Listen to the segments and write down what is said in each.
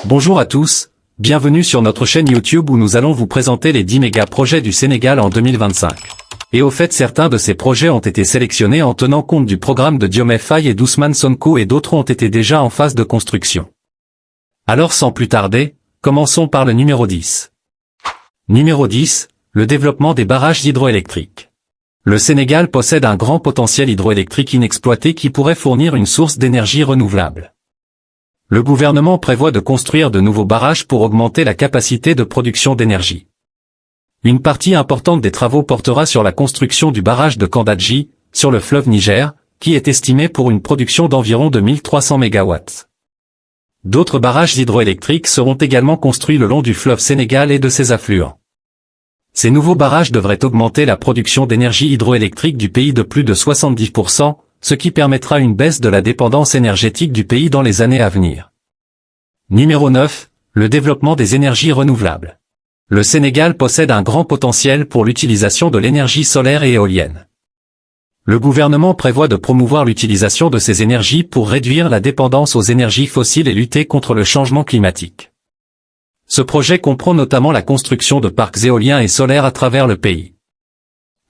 Bonjour à tous, bienvenue sur notre chaîne YouTube où nous allons vous présenter les 10 méga projets du Sénégal en 2025. Et au fait, certains de ces projets ont été sélectionnés en tenant compte du programme de Diomaye Faye et d'Ousmane Sonko et d'autres ont été déjà en phase de construction. Alors sans plus tarder, commençons par le numéro 10. Numéro 10, le développement des barrages hydroélectriques. Le Sénégal possède un grand potentiel hydroélectrique inexploité qui pourrait fournir une source d'énergie renouvelable. Le gouvernement prévoit de construire de nouveaux barrages pour augmenter la capacité de production d'énergie. Une partie importante des travaux portera sur la construction du barrage de Kandadji, sur le fleuve Niger, qui est estimé pour une production d'environ 2300 MW. D'autres barrages hydroélectriques seront également construits le long du fleuve Sénégal et de ses affluents. Ces nouveaux barrages devraient augmenter la production d'énergie hydroélectrique du pays de plus de 70%, ce qui permettra une baisse de la dépendance énergétique du pays dans les années à venir. Numéro 9, le développement des énergies renouvelables. Le Sénégal possède un grand potentiel pour l'utilisation de l'énergie solaire et éolienne. Le gouvernement prévoit de promouvoir l'utilisation de ces énergies pour réduire la dépendance aux énergies fossiles et lutter contre le changement climatique. Ce projet comprend notamment la construction de parcs éoliens et solaires à travers le pays.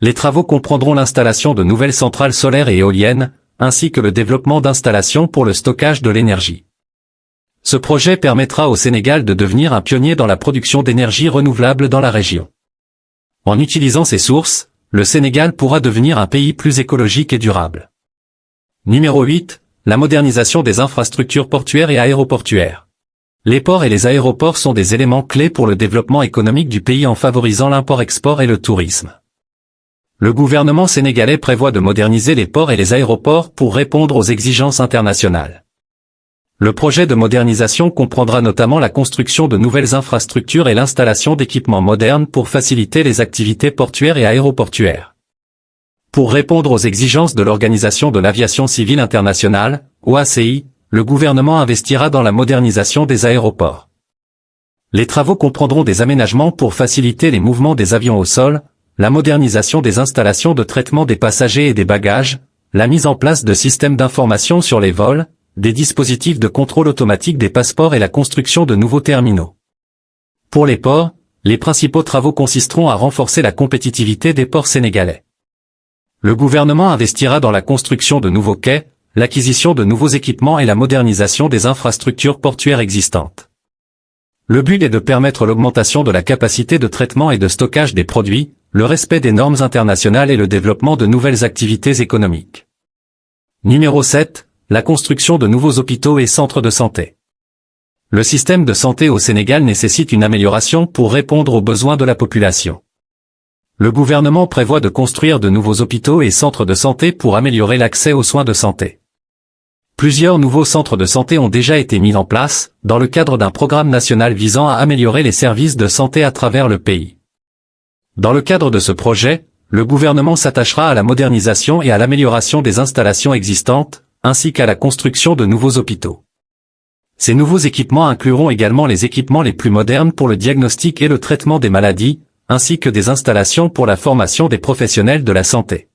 Les travaux comprendront l'installation de nouvelles centrales solaires et éoliennes, ainsi que le développement d'installations pour le stockage de l'énergie. Ce projet permettra au Sénégal de devenir un pionnier dans la production d'énergie renouvelable dans la région. En utilisant ces sources, le Sénégal pourra devenir un pays plus écologique et durable. Numéro 8, la modernisation des infrastructures portuaires et aéroportuaires. Les ports et les aéroports sont des éléments clés pour le développement économique du pays en favorisant l'import-export et le tourisme. Le gouvernement sénégalais prévoit de moderniser les ports et les aéroports pour répondre aux exigences internationales. Le projet de modernisation comprendra notamment la construction de nouvelles infrastructures et l'installation d'équipements modernes pour faciliter les activités portuaires et aéroportuaires. Pour répondre aux exigences de l'Organisation de l'Aviation Civile Internationale, OACI, le gouvernement investira dans la modernisation des aéroports. Les travaux comprendront des aménagements pour faciliter les mouvements des avions au sol, la modernisation des installations de traitement des passagers et des bagages, la mise en place de systèmes d'information sur les vols, des dispositifs de contrôle automatique des passeports et la construction de nouveaux terminaux. Pour les ports, les principaux travaux consisteront à renforcer la compétitivité des ports sénégalais. Le gouvernement investira dans la construction de nouveaux quais, l'acquisition de nouveaux équipements et la modernisation des infrastructures portuaires existantes. Le but est de permettre l'augmentation de la capacité de traitement et de stockage des produits, le respect des normes internationales et le développement de nouvelles activités économiques. Numéro 7, la construction de nouveaux hôpitaux et centres de santé. Le système de santé au Sénégal nécessite une amélioration pour répondre aux besoins de la population. Le gouvernement prévoit de construire de nouveaux hôpitaux et centres de santé pour améliorer l'accès aux soins de santé. Plusieurs nouveaux centres de santé ont déjà été mis en place, dans le cadre d'un programme national visant à améliorer les services de santé à travers le pays. Dans le cadre de ce projet, le gouvernement s'attachera à la modernisation et à l'amélioration des installations existantes, ainsi qu'à la construction de nouveaux hôpitaux. Ces nouveaux équipements incluront également les équipements les plus modernes pour le diagnostic et le traitement des maladies, ainsi que des installations pour la formation des professionnels de la santé.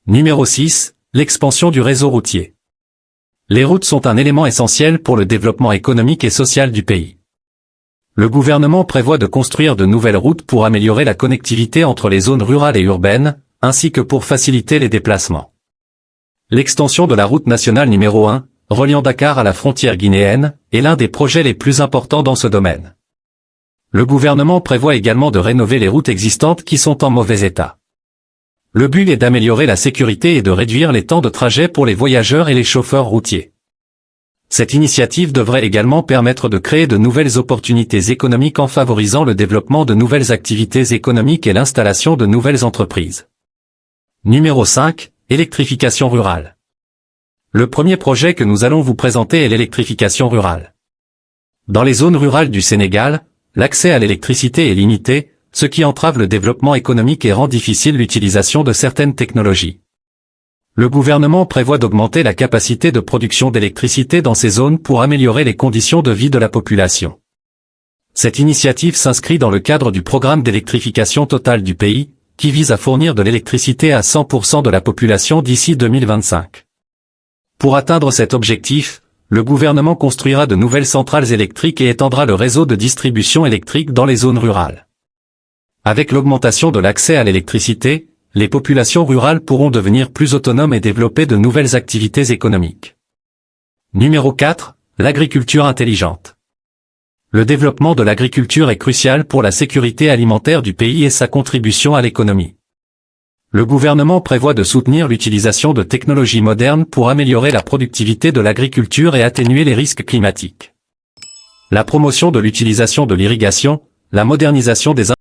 Numéro 6, l'expansion du réseau routier. Les routes sont un élément essentiel pour le développement économique et social du pays. Le gouvernement prévoit de construire de nouvelles routes pour améliorer la connectivité entre les zones rurales et urbaines, ainsi que pour faciliter les déplacements. L'extension de la route nationale numéro 1, reliant Dakar à la frontière guinéenne, est l'un des projets les plus importants dans ce domaine. Le gouvernement prévoit également de rénover les routes existantes qui sont en mauvais état. Le but est d'améliorer la sécurité et de réduire les temps de trajet pour les voyageurs et les chauffeurs routiers. Cette initiative devrait également permettre de créer de nouvelles opportunités économiques en favorisant le développement de nouvelles activités économiques et l'installation de nouvelles entreprises. Numéro 5, électrification rurale. Le premier projet que nous allons vous présenter est l'électrification rurale. Dans les zones rurales du Sénégal, l'accès à l'électricité est limité, ce qui entrave le développement économique et rend difficile l'utilisation de certaines technologies. Le gouvernement prévoit d'augmenter la capacité de production d'électricité dans ces zones pour améliorer les conditions de vie de la population. Cette initiative s'inscrit dans le cadre du programme d'électrification totale du pays, qui vise à fournir de l'électricité à 100% de la population d'ici 2025. Pour atteindre cet objectif, le gouvernement construira de nouvelles centrales électriques et étendra le réseau de distribution électrique dans les zones rurales. Avec l'augmentation de l'accès à l'électricité, les populations rurales pourront devenir plus autonomes et développer de nouvelles activités économiques. Numéro 4. L'agriculture intelligente. Le développement de l'agriculture est crucial pour la sécurité alimentaire du pays et sa contribution à l'économie. Le gouvernement prévoit de soutenir l'utilisation de technologies modernes pour améliorer la productivité de l'agriculture et atténuer les risques climatiques. La promotion de l'utilisation de l'irrigation, la modernisation des